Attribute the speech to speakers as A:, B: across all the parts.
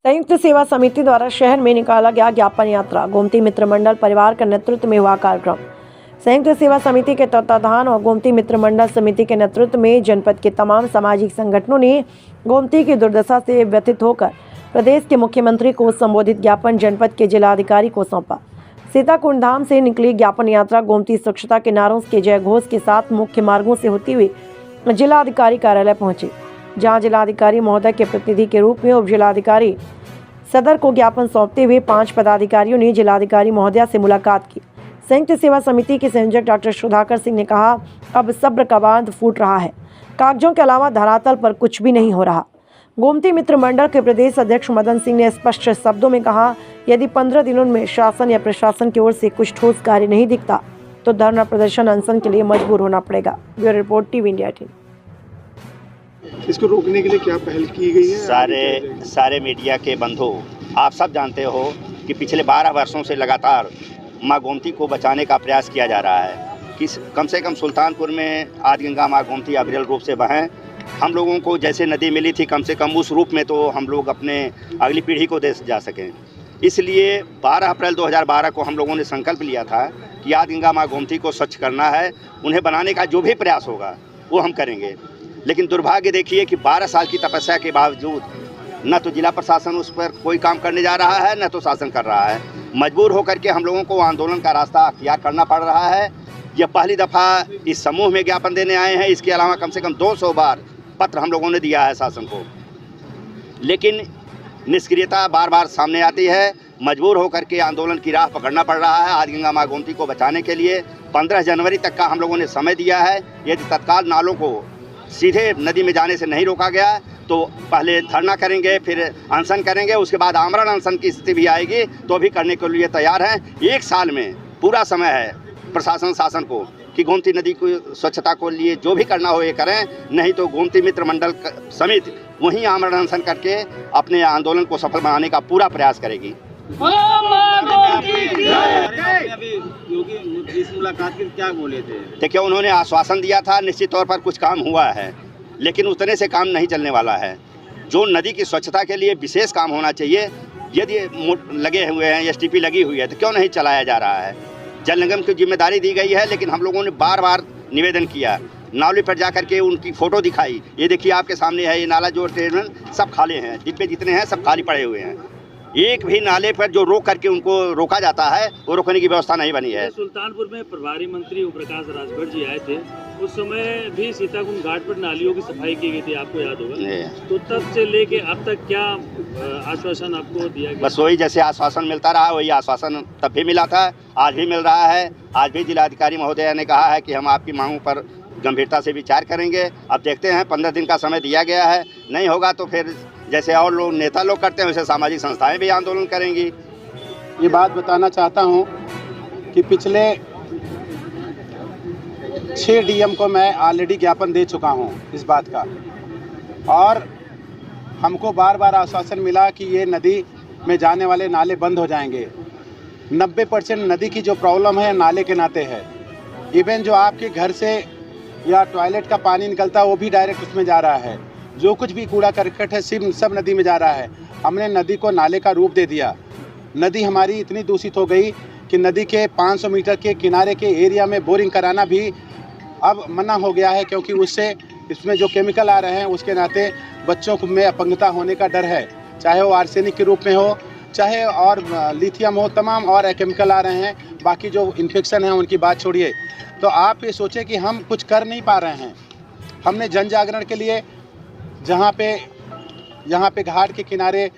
A: संयुक्त सेवा समिति द्वारा शहर में निकाला गया ज्ञापन यात्रा। गोमती मित्र मंडल परिवार के नेतृत्व में हुआ कार्यक्रम। संयुक्त सेवा समिति के तत्वाधान और गोमती मित्र मंडल समिति के नेतृत्व में जनपद के तमाम सामाजिक संगठनों ने गोमती की दुर्दशा से व्यथित होकर प्रदेश के मुख्यमंत्री को संबोधित ज्ञापन जनपद के जिलाधिकारी को सौंपा। सीताकुंड धाम से निकली ज्ञापन यात्रा गोमती स्वच्छता के नारों के जय घोष के साथ मुख्य मार्गों से होती हुई जिलाधिकारी कार्यालय पहुंची, जहां जिलाधिकारी महोदय के प्रतिनिधि के रूप में उप जिलाधिकारी सदर को ज्ञापन सौंपते हुए 5 पदाधिकारियों ने जिलाधिकारी महोदया से मुलाकात की। संयुक्त सेवा समिति के संयोजक डॉक्टर सुधाकर सिंह ने कहा, अब सब्र का बांध फूट रहा है, कागजों के अलावा धरातल पर कुछ भी नहीं हो रहा। गोमती मित्र मंडल के प्रदेश अध्यक्ष मदन सिंह ने स्पष्ट शब्दों में कहा, यदि 15 दिनों में शासन या प्रशासन की ओर से कुछ ठोस कार्य नहीं दिखता तो धरना प्रदर्शन अनशन के लिए मजबूर होना पड़ेगा। Bureau report, TV India 18।
B: इसको रोकने के लिए क्या पहल की गई है?
C: सारे मीडिया के बंधु, आप सब जानते हो कि पिछले 12 वर्षों से लगातार माँ गोमती को बचाने का प्रयास किया जा रहा है कि कम से कम सुल्तानपुर में आदि गंगा माँ गोमती अविरल रूप से बहें। हम लोगों को जैसे नदी मिली थी, कम से कम उस रूप में तो हम लोग अपने अगली पीढ़ी को दे जा सकें। इसलिए 12 अप्रैल 2012 को हम लोगों ने संकल्प लिया था कि आदि गंगा माँ गोमती को स्वच्छ करना है। उन्हें बनाने का जो भी प्रयास होगा वो हम करेंगे। लेकिन दुर्भाग्य देखिए कि 12 साल की तपस्या के बावजूद न तो जिला प्रशासन उस पर कोई काम करने जा रहा है, न तो शासन कर रहा है। मजबूर होकर के हम लोगों को आंदोलन का रास्ता अख्तियार करना पड़ रहा है। यह पहली दफ़ा इस समूह में ज्ञापन देने आए हैं। इसके अलावा कम से कम 200 बार पत्र हम लोगों ने दिया है शासन को, लेकिन निष्क्रियता बार बार सामने आती है। मजबूर होकर के आंदोलन की राह पकड़ना पड़ रहा है। आदि गंगा माँ गोमती को बचाने के लिए 15 जनवरी तक का हम लोगों ने समय दिया है। यदि तत्काल नालों को सीधे नदी में जाने से नहीं रोका गया तो पहले धरना करेंगे, फिर अनशन करेंगे, उसके बाद आमरण अनशन की स्थिति भी आएगी तो भी करने के लिए तैयार हैं। 1 साल में पूरा समय है प्रशासन शासन को कि गोमती नदी को स्वच्छता को लिए जो भी करना हो ये करें, नहीं तो गोमती मित्र मंडल समिति वहीं आमरण अनशन करके अपने आंदोलन को सफल बनाने का पूरा प्रयास करेगी।
B: इस मुलाकात के क्या बोले थे?
C: देखिए, उन्होंने आश्वासन दिया था, निश्चित तौर पर कुछ काम हुआ है, लेकिन उतने से काम नहीं चलने वाला है। जो नदी की स्वच्छता के लिए विशेष काम होना चाहिए, यदि लगे हुए हैं, एसटीपी लगी हुई है, तो क्यों नहीं चलाया जा रहा है? जल निगम की जिम्मेदारी दी गई है, लेकिन हम लोगों ने बार बार निवेदन किया, नाले पर जाकर के उनकी फ़ोटो दिखाई। ये देखिए आपके सामने है, ये नाला जो ट्रेन सब खाली हैं, डिब्बे जितने हैं सब खाली पड़े हुए हैं। एक भी नाले पर जो रोक करके उनको रोका जाता है वो रोकने की व्यवस्था नहीं बनी है।
D: सुल्तानपुर में प्रभारी मंत्री ओम प्रकाश राजभर जी आए थे, उस समय भी सीताकुंड घाट पर नालियों की सफाई की गई थी, आपको याद होगा। तो तब से लेके अब तक क्या आश्वासन आपको दिया गया?
C: बस वही जैसे आश्वासन मिलता रहा वही आश्वासन तब भी मिला था, आज भी मिल रहा है। आज भी जिलाधिकारी महोदय ने कहा है कि हम आपकी मांगों पर गंभीरता से विचार करेंगे। अब देखते हैं, 15 दिन का समय दिया गया है, नहीं होगा तो फिर जैसे और लोग नेता लोग करते हैं वैसे सामाजिक संस्थाएं भी आंदोलन करेंगी।
B: ये बात बताना चाहता हूँ कि पिछले 6 डीएम को मैं ऑलरेडी ज्ञापन दे चुका हूँ इस बात का, और हमको बार बार आश्वासन मिला कि ये नदी में जाने वाले नाले बंद हो जाएंगे। 90% नदी की जो प्रॉब्लम है नाले के नाते है। इवन जो आपके घर से या टॉयलेट का पानी निकलता है वो भी डायरेक्ट उसमें जा रहा है। जो कुछ भी कूड़ा करकट है सब नदी में जा रहा है। हमने नदी को नाले का रूप दे दिया। नदी हमारी इतनी दूषित हो गई कि नदी के 500 मीटर के किनारे के एरिया में बोरिंग कराना भी अब मना हो गया है, क्योंकि उससे इसमें जो केमिकल आ रहे हैं उसके नाते बच्चों में अपंगता होने का डर है। चाहे वो आर्सेनिक के रूप में हो, चाहे और लिथियम हो, तमाम और केमिकल आ रहे हैं। बाकी जो इन्फेक्शन है उनकी बात छोड़िए। तो आप ये सोचें कि हम कुछ कर नहीं पा रहे हैं। हमने जन जागरण के लिए यहाँ पे घाट के किनारे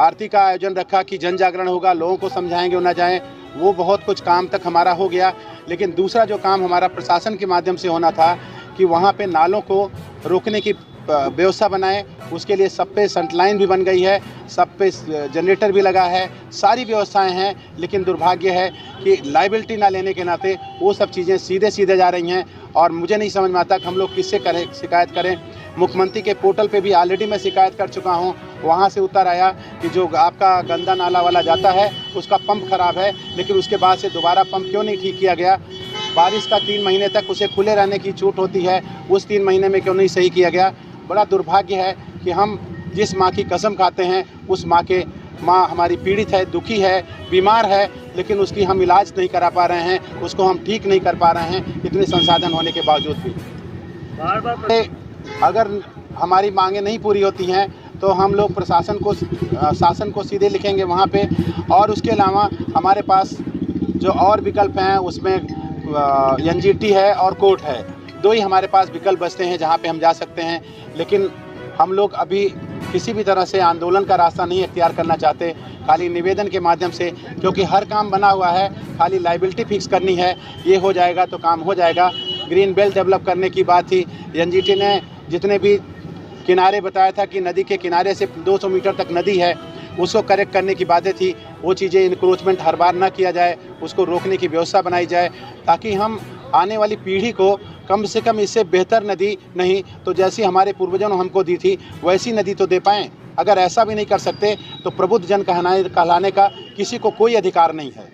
B: आरती का आयोजन रखा कि जन जागरण होगा, लोगों को समझाएंगे ना जाएं। वो बहुत कुछ काम तक हमारा हो गया, लेकिन दूसरा जो काम हमारा प्रशासन के माध्यम से होना था कि वहाँ पे नालों को रोकने की व्यवस्था बनाएं। उसके लिए सब पे सेंट्रलाइन भी बन गई है, सब पे जनरेटर भी लगा है, सारी व्यवस्थाएं हैं। लेकिन दुर्भाग्य है कि लायबिलिटी ना लेने के नाते वो सब चीज़ें सीधे जा रही हैं, और मुझे नहीं समझ में आता कि हम लोग किससे करें शिकायत करें। मुख्यमंत्री के पोर्टल पे भी ऑलरेडी मैं शिकायत कर चुका हूँ। वहाँ से उत्तर आया कि जो आपका गंदा नाला वाला जाता है उसका पंप खराब है, लेकिन उसके बाद से दोबारा पंप क्यों नहीं ठीक किया गया? बारिश का 3 महीने तक उसे खुले रहने की छूट होती है, उस 3 महीने में क्यों नहीं सही किया गया? बड़ा दुर्भाग्य है कि हम जिस माँ की कसम खाते हैं उस माँ हमारी पीड़ित है, दुखी है, बीमार है, लेकिन उसकी हम इलाज नहीं करा पा रहे हैं, उसको हम ठीक नहीं कर पा रहे हैं, इतने संसाधन होने के बावजूद भी।
D: बार
B: अगर हमारी मांगें नहीं पूरी होती हैं तो हम लोग शासन को सीधे लिखेंगे वहाँ पे। और उसके अलावा हमारे पास जो और विकल्प हैं उसमें एनजीटी है और कोर्ट है, दो ही हमारे पास विकल्प बचते हैं जहाँ पे हम जा सकते हैं। लेकिन हम लोग अभी किसी भी तरह से आंदोलन का रास्ता नहीं इख्तियार करना चाहते, खाली निवेदन के माध्यम से, क्योंकि हर काम बना हुआ है, खाली लाइबिलिटी फिक्स करनी है, ये हो जाएगा तो काम हो जाएगा। ग्रीन बेल्ट डेवलप करने की बात थी, एनजीटी ने जितने भी किनारे बताया था कि नदी के किनारे से 200 मीटर तक नदी है, उसको करेक्ट करने की बातें थी, वो चीज़ें इंक्रोचमेंट हर बार ना किया जाए, उसको रोकने की व्यवस्था बनाई जाए, ताकि हम आने वाली पीढ़ी को कम से कम इससे बेहतर नदी नहीं तो जैसी हमारे पूर्वजों ने हमको दी थी वैसी नदी तो दे पाएँ। अगर ऐसा भी नहीं कर सकते तो प्रबुद्ध जन कहलाने का किसी को कोई अधिकार नहीं है।